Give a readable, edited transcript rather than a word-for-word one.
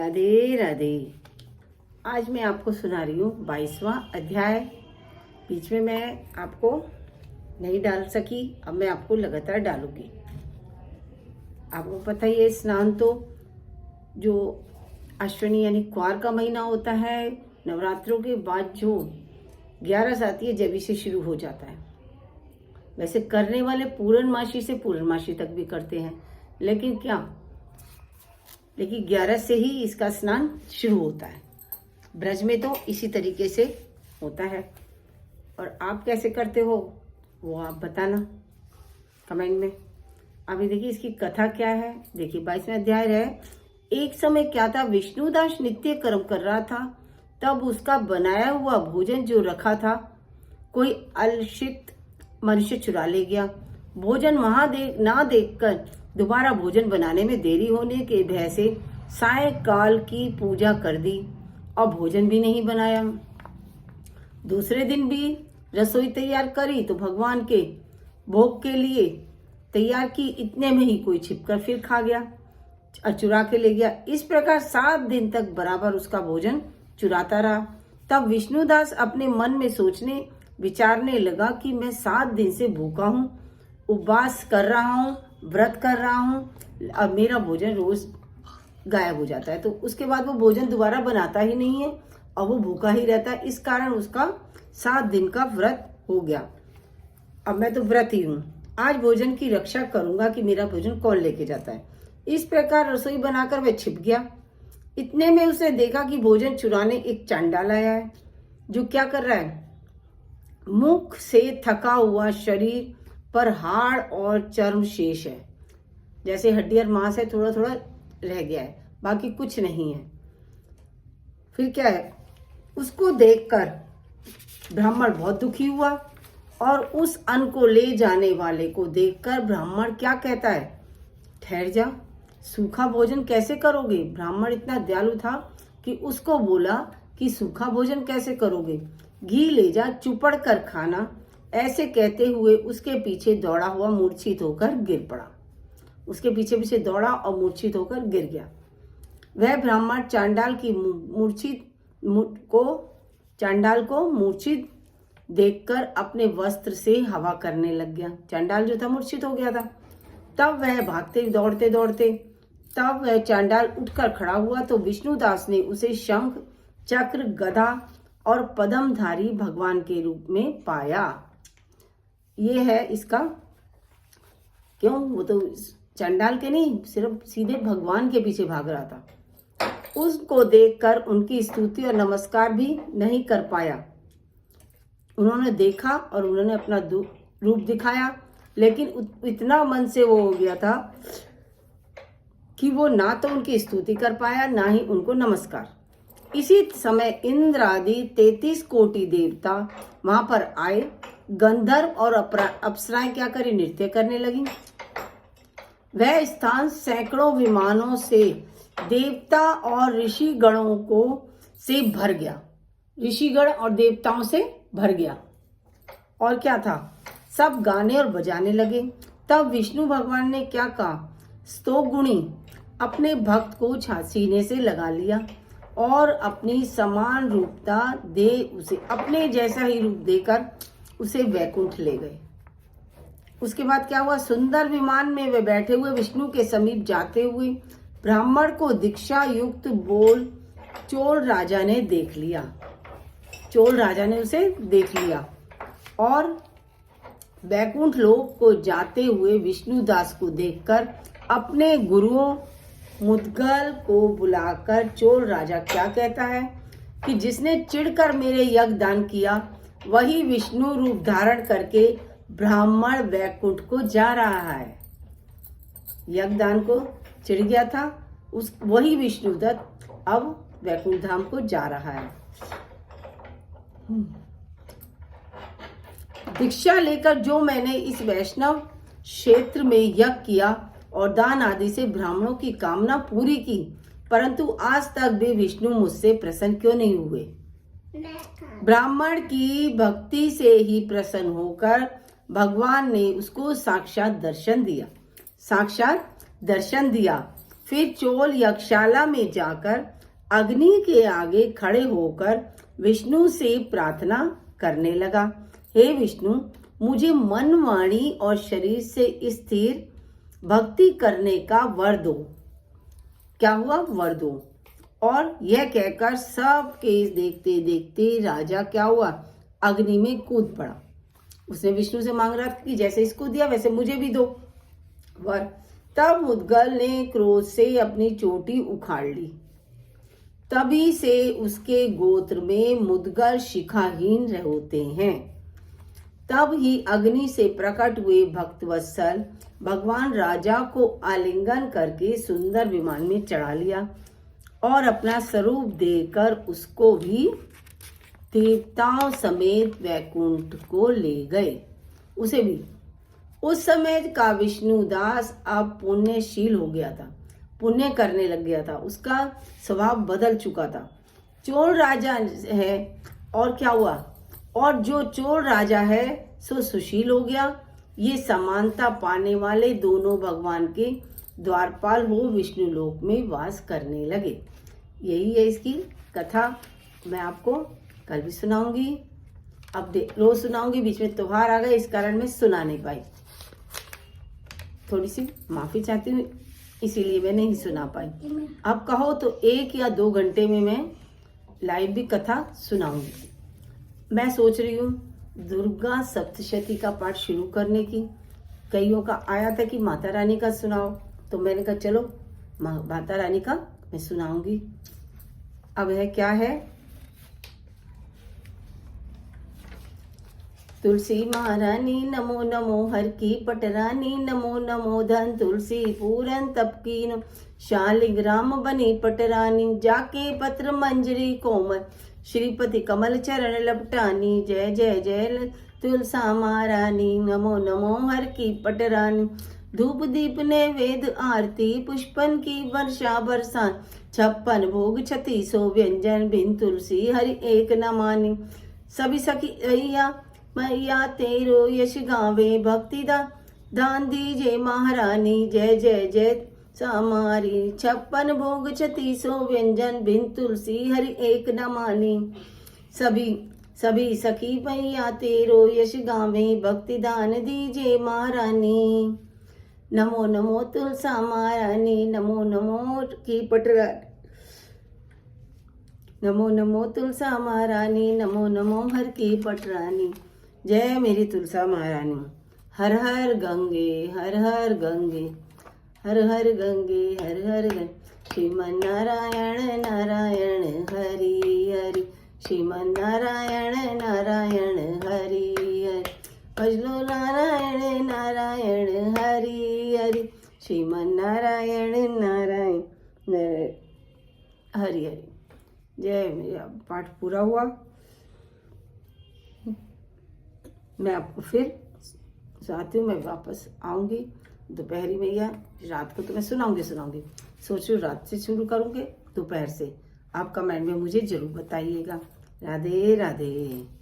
राधे राधे। आज मैं आपको सुना रही हूँ 22वां अध्याय। बीच में मैं आपको नहीं डाल सकी, अब मैं आपको लगातार डालूंगी। आपको पता ही है, स्नान तो जो अश्विनी यानी क्वार का महीना होता है, नवरात्रों के बाद जो 11 आती है जब से शुरू हो जाता है। वैसे करने वाले पूर्णमासी से पूर्णमासी तक भी करते हैं, लेकिन 11 से ही इसका स्नान शुरू होता है। ब्रज में तो इसी तरीके से होता है। और आप कैसे करते हो वो आप बताना कमेंट में। अभी देखिए इसकी कथा क्या है। देखिए 22वां अध्याय है। एक समय क्या था, विष्णुदास नित्य कर्म कर रहा था, तब उसका बनाया हुआ भोजन जो रखा था कोई अलसित मनुष्य चुरा ले गया। भोजन ना देखकर दोबारा भोजन बनाने में देरी होने के भय से सायंकाल की पूजा कर दी और भोजन भी नहीं बनाया। दूसरे दिन भी रसोई तैयार करी तो भगवान के भोग के लिए तैयार की, इतने में ही कोई छिपकर फिर खा गया और चुरा के ले गया। इस प्रकार 7 दिन तक बराबर उसका भोजन चुराता रहा। तब विष्णुदास अपने मन में सोचने विचारने लगा कि मैं 7 दिन से भूखा हूँ, उपवास कर रहा हूँ, व्रत कर रहा हूँ, अब मेरा भोजन रोज गायब हो जाता है। तो उसके बाद वो भोजन दोबारा बनाता ही नहीं है और वो भूखा ही रहता है। इस कारण उसका 7 दिन का व्रत हो गया। अब मैं तो व्रत ही हूँ, आज भोजन की रक्षा करूंगा कि मेरा भोजन कौन लेके जाता है। इस प्रकार रसोई बनाकर वह छिप गया। इतने में उसने देखा कि भोजन चुराने एक चांडाल आया है, जो क्या कर रहा है, मुख से थका हुआ, शरीर पर हाड़ और चर्म शेष है, जैसे हड्डी और मांस है, थोड़ा थोड़ा रह गया है, बाकी कुछ नहीं है। फिर क्या है, उसको देखकर ब्राह्मण बहुत दुखी हुआ और उस अन्न को ले जाने वाले को देखकर ब्राह्मण क्या कहता है, ठहर जा, सूखा भोजन कैसे करोगे। ब्राह्मण इतना दयालु था कि उसको बोला कि सूखा भोजन कैसे करोगे, घी ले जा, चुपड़ कर खाना। ऐसे कहते हुए उसके पीछे दौड़ा हुआ मूर्छित होकर गिर पड़ा। उसके पीछे पीछे दौड़ा और मूर्छित होकर गिर गया। वह ब्राह्मण चांडाल को मूर्छित देखकर अपने वस्त्र से हवा करने लग गया। चांडाल जो था मूर्छित हो गया था। तब वह भागते दौड़ते तब वह चांडाल उठकर खड़ा हुआ तो विष्णुदास ने उसे शंख, चक्र, गदा और पद्मधारी भगवान के रूप में पाया। ये है इसका, क्यों, वो तो चांडाल के नहीं, सिर्फ सीधे भगवान के पीछे भाग रहा था। उसको देखकर उनकी स्तुति और नमस्कार भी नहीं कर पाया। उन्होंने देखा और उन्होंने अपना रूप दिखाया, लेकिन इतना मन से वो हो गया था कि वो ना तो उनकी स्तुति कर पाया, ना ही उनको नमस्कार। इसी समय इंद्र आदि 33 कोटि देवता वहां पर आए। गंधर्व और अप्सराएं क्या करें, नृत्य करने लगी। वह स्थान सैकड़ों विमानों से देवता और ऋषिगणों से भर गया। ऋषिगण और देवताओं से भर गया। और क्या था, सब गाने और बजाने लगे। तब विष्णु भगवान ने क्या कहा, स्तोगुणी अपने भक्त को सीने से लगा लिया और अपनी समान रूपता दे उसे अपने जैसा ही रूप देकर उसे वैकुंठ ले गए। उसके बाद क्या हुआ, सुंदर विमान में वे बैठे हुए विष्णु के समीप जाते हुए ब्राह्मण को दीक्षा युक्त बोल चोल राजा ने देख लिया। चोल राजा ने उसे देख लिया और वैकुंठ लोक को जाते हुए विष्णुदास को देखकर अपने गुरुओं मुद्गल को बुलाकर चोल राजा क्या कहता है कि जिसने चिढ़कर मेरे यज्ञ दान किया, वही विष्णु रूप धारण करके ब्राह्मण वैकुंठ को जा रहा है। यज्ञ दान को चिढ़ गया था, वही विष्णुदत्त अब वैकुंठ धाम को जा रहा है। दीक्षा लेकर जो मैंने इस वैष्णव क्षेत्र में यज्ञ किया और दान आदि से ब्राह्मणों की कामना पूरी की, परंतु आज तक भी विष्णु मुझसे प्रसन्न क्यों नहीं हुए। ब्राह्मण की भक्ति से ही प्रसन्न होकर भगवान ने उसको साक्षात दर्शन दिया। फिर चोल यक्षशाला में जाकर अग्नि के आगे खड़े होकर विष्णु से प्रार्थना करने लगा, हे विष्णु, मुझे मन, वाणी और शरीर से स्थिर भक्ति करने का वर दो। क्या हुआ? वर दो। और यह कहकर सब केस देखते देखते राजा क्या हुआ? अग्नि में कूद पड़ा। उसने विष्णु से मांग रहा कि जैसे इसको दिया वैसे मुझे भी दो वर। तब मुद्गल ने क्रोध से अपनी चोटी उखाड़ ली। तभी से उसके गोत्र में मुद्गल शिखाहीन होते हैं। तब ही अग्नि से प्रकट हुए भक्तवत्सल भगवान राजा को आलिंगन करके सुंदर विमान में चढ़ा लिया और अपना स्वरूप देकर उसको भी देवताओं समेत वैकुंठ को ले गए। उसे भी उस समय का विष्णुदास अब पुण्यशील हो गया था, पुण्य करने लग गया था, उसका स्वभाव बदल चुका था। चोर राजा है और क्या हुआ? और जो चोर राजा है सो सुशील हो गया। ये समानता पाने वाले दोनों भगवान के द्वारपाल हो विष्णु लोक में वास करने लगे। यही है इसकी कथा। मैं आपको कल भी सुनाऊंगी, अब रोज सुनाऊंगी। बीच में त्योहार आ गए इस कारण मैं सुना नहीं पाई, थोड़ी सी माफी चाहती हूँ, इसीलिए मैं नहीं सुना पाई। अब कहो तो 1 या 2 घंटे में मैं लाइव भी कथा सुनाऊंगी। मैं सोच रही हूँ दुर्गा सप्तशती का पाठ शुरू करने की। कईयों का आया था कि माता रानी का सुनाओ, तो मैंने कहा चलो माता रानी का मैं सुनाऊंगी। अब है क्या है? तुलसी महारानी नमो नमो, हर की पटरानी नमो नमो, धन तुलसी पूरन तपकीन, शालिग्राम बनी पटरानी, जाके पत्र मंजरी कोमल, श्रीपति कमल चरण लपटानी, जय जय जय तुलसा महारानी नमो नमो, हर की पटरानी। धूप दीप ने वेद आरती, पुष्पन की वर्षा बरसान, 56 भोग 36 व्यंजन, बिन तुलसी हरि एक न मानी। सभी सखी मैया तेरो यश गावे, भक्ति दान दीजे महारानी, जय जय जय समारी। 56 भोग 36 व्यंजन, बिन तुलसी हरि एक न मानी। सभी सखी मैया तेरो यश गावे, भक्ति दान दीजे महारानी। नमो नमो तुलसा महारानी, नमो नमो की पटरानी, नमो नमो तुलसा महारानी, नमो नमो हर की पटरानी। जय मेरी तुलसा महारानी। हर हर गंगे, हर हर गंगे, हर हर गंगे, हर हर गंगे। श्रीमन नारायण नारायण हरि हरि, श्रीमन नारायण नारायण हरि हरि, भजलो नारायण नारायण हरि हरि, श्रीमन नारायण नारायण हरि हरि। जय, मेरा पाठ पूरा हुआ। मैं आपको फिर चाहती हूँ, मैं वापस आऊँगी दोपहरी में या रात को, तो मैं सुनाऊंगी। सोच रही हूँ रात से शुरू करूँगी दोपहर से। आप कमेंट में मुझे जरूर बताइएगा। राधे राधे।